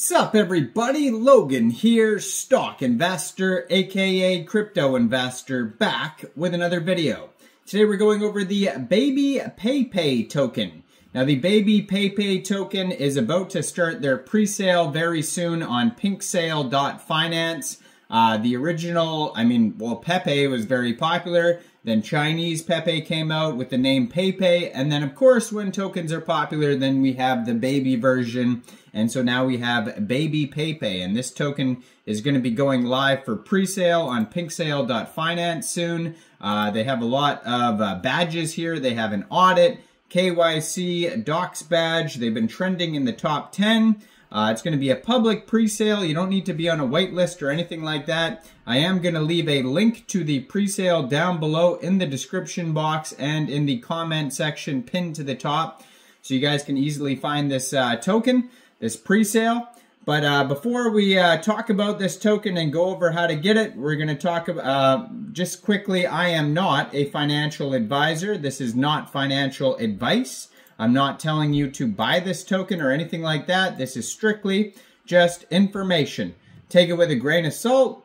Sup everybody, Logan here, stock investor aka crypto investor, back with another video. Today we're going over the BabyPeiPei token. Now the BabyPeiPei token is about to start their pre-sale very soon on pinksale.finance. The original, PEPE was very popular. Then Chinese PEPE came out with the name PEIPEI. And then, of course, when tokens are popular, then we have the baby version. And so now we have BabyPeiPei. And this token is going to be going live for pre-sale on pinksale.finance soon. They have a lot of badges here. They have an audit, KYC, docs badge. They've been trending in the top 10. It's going to be a public pre-sale. You don't need to be on a whitelist or anything like that. I am going to leave a link to the pre-sale down below in the description box and in the comment section pinned to the top, so you guys can easily find this token, this pre-sale. But before we talk about this token and go over how to get it, we're going to talk about, just quickly, I am not a financial advisor. This is not financial advice. I'm not telling you to buy this token or anything like that. This is strictly just information. Take it with a grain of salt.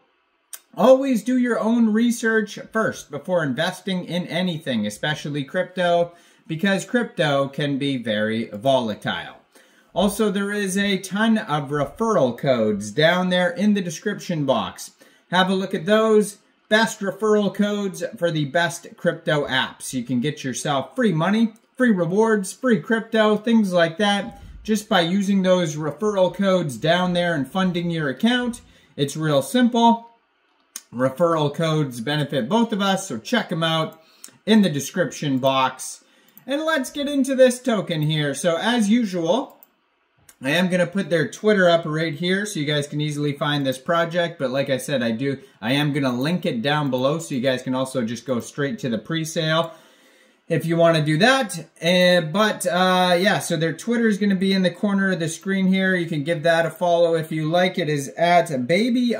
Always do your own research first before investing in anything, especially crypto, because crypto can be very volatile. Also, there is a ton of referral codes down there in the description box. Have a look at those. Best referral codes for the best crypto apps. You can get yourself free money, free rewards, free crypto, things like that, just by using those referral codes down there and funding your account. It's real simple. Referral codes benefit both of us, so check them out in the description box. And let's get into this token here. So as usual, I am going to put their Twitter up right here so you guys can easily find this project. But like I said, I am going to link it down below so you guys can also just go straight to the pre-sale if you want to do that. Yeah, so their Twitter is going to be in the corner of the screen here. You can give that a follow if you like. It is at baby_peipei.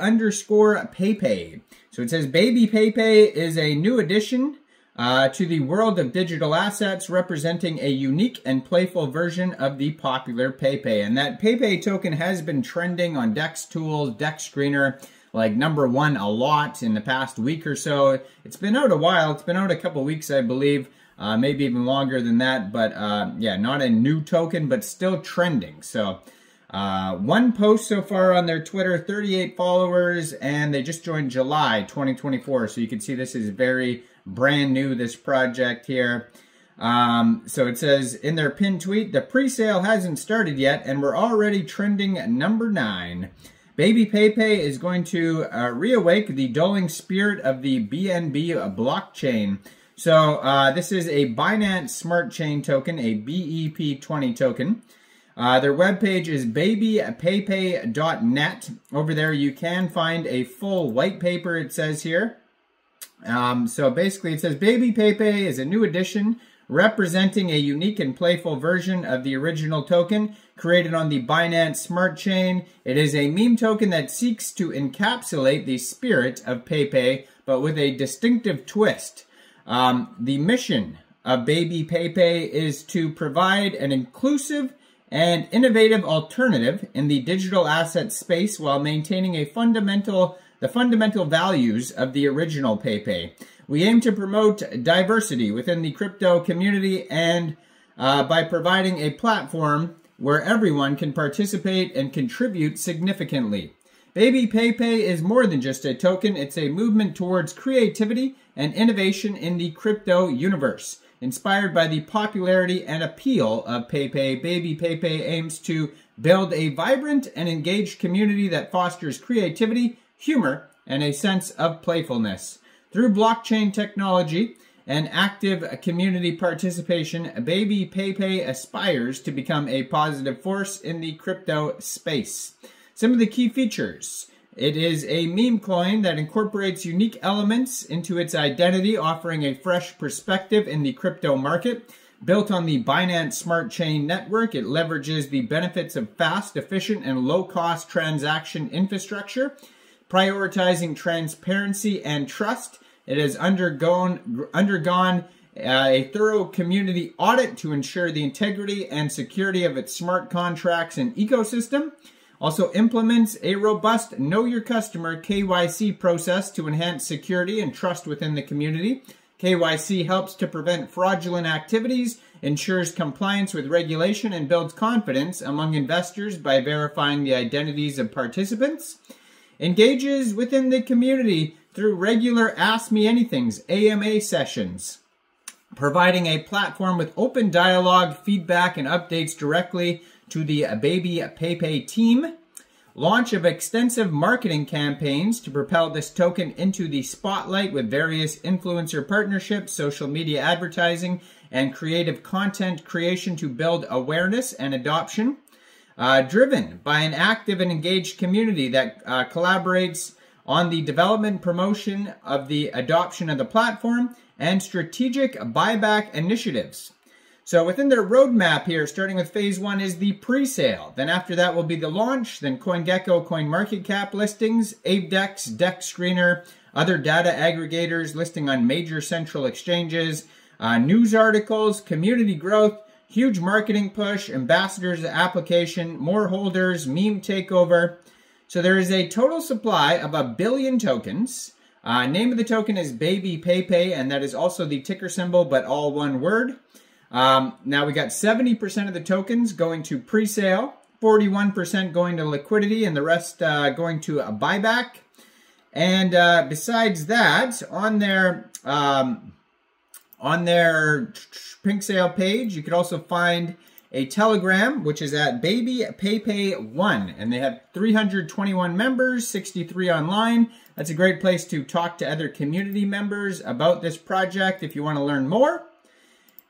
So it says BabyPeiPei is a new addition to the world of digital assets, representing a unique and playful version of the popular PEPE. And that PEPE token has been trending on Dex Tools, Dex Screener, like #1 a lot in the past week or so. It's been out a while. It's been out a couple weeks, I believe. Maybe even longer than that, but yeah, not a new token, but still trending. So one post so far on their Twitter, 38 followers, and they just joined July 2024. So you can see this is very brand new, this project here. So it says in their pinned tweet, the pre-sale hasn't started yet, and we're already trending #9. BabyPeiPei is going to reawake the dulling spirit of the BNB blockchain. So this is a Binance Smart Chain token, a BEP20 token. Their webpage is babypeipei.net. Over there you can find a full white paper, it says here. So basically it says BabyPeiPei is a new addition representing a unique and playful version of the original token created on the Binance Smart Chain. It is a meme token that seeks to encapsulate the spirit of PEPE, but with a distinctive twist. The mission of BabyPeiPei is to provide an inclusive and innovative alternative in the digital asset space while maintaining the fundamental values of the original PEPE. We aim to promote diversity within the crypto community and by providing a platform where everyone can participate and contribute significantly. BabyPeiPei is more than just a token. It's a movement towards creativity and innovation in the crypto universe. Inspired by the popularity and appeal of PEPE, BabyPeiPei aims to build a vibrant and engaged community that fosters creativity, humor, and a sense of playfulness. Through blockchain technology and active community participation, BabyPeiPei aspires to become a positive force in the crypto space. Some of the key features. It is a meme coin that incorporates unique elements into its identity, offering a fresh perspective in the crypto market. Built on the Binance Smart Chain network, it leverages the benefits of fast, efficient, and low-cost transaction infrastructure, prioritizing transparency and trust. It has undergone a thorough community audit to ensure the integrity and security of its smart contracts and ecosystem. Also implements a robust Know Your Customer KYC process to enhance security and trust within the community. KYC helps to prevent fraudulent activities, ensures compliance with regulation, and builds confidence among investors by verifying the identities of participants. Engages within the community through regular Ask Me Anythings, AMA sessions, providing a platform with open dialogue, feedback, and updates directly to the BabyPeiPei team. Launch of extensive marketing campaigns to propel this token into the spotlight with various influencer partnerships, social media advertising, and creative content creation to build awareness and adoption. Driven by an active and engaged community that collaborates on the development, promotion of the adoption of the platform, and strategic buyback initiatives. So within their roadmap here, starting with phase 1 is the pre-sale. Then after that will be the launch, then CoinGecko, CoinMarketCap listings, AveDex, Dex Screener, other data aggregators listing on major central exchanges, news articles, community growth, huge marketing push, ambassadors application, more holders, meme takeover. So there is a total supply of 1 billion tokens. Name of the token is BabyPeiPei, and that is also the ticker symbol, but all one word. Now we got 70% of the tokens going to pre-sale, 41% going to liquidity, and the rest going to a buyback. And besides that, on their pink sale page, you could also find a Telegram, which is at BabyPeiPei1, and they have 321 members, 63 online. That's a great place to talk to other community members about this project if you want to learn more.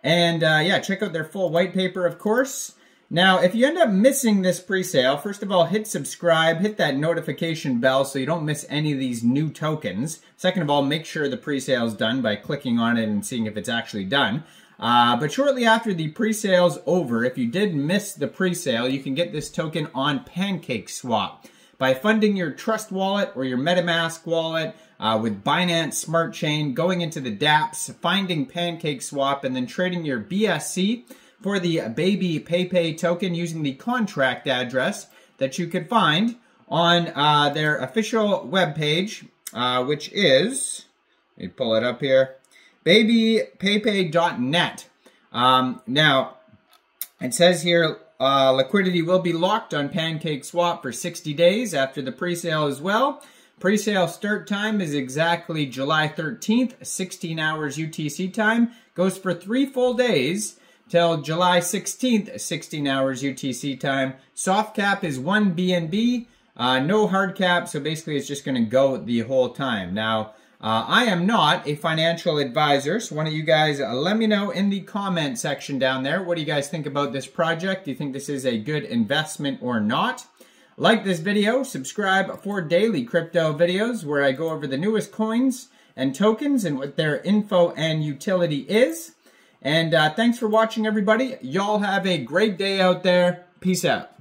And yeah, check out their full white paper, of course. Now, if you end up missing this pre-sale, first of all, hit subscribe, hit that notification bell so you don't miss any of these new tokens. Second of all, make sure the pre-sale is done by clicking on it and seeing if it's actually done. But shortly after the pre-sale's over, if you did miss the pre-sale, you can get this token on PancakeSwap by funding your Trust wallet or your MetaMask wallet with Binance Smart Chain, going into the dApps, finding PancakeSwap, and then trading your BSC for the BabyPeiPei token using the contract address that you could find on their official webpage, which is, let me pull it up here, babypeipei.net. Now, it says here, liquidity will be locked on PancakeSwap for 60 days after the pre-sale as well. Pre-sale start time is exactly July 13th, 16 hours UTC time. Goes for 3 full days till July 16th, 16 hours UTC time. Soft cap is 1 BNB, no hard cap, so basically it's just going to go the whole time. Now, I am not a financial advisor, so why don't you guys let me know in the comment section down there. What do you guys think about this project? Do you think this is a good investment or not? Like this video, subscribe for daily crypto videos where I go over the newest coins and tokens and what their info and utility is. And thanks for watching, everybody. Y'all have a great day out there. Peace out.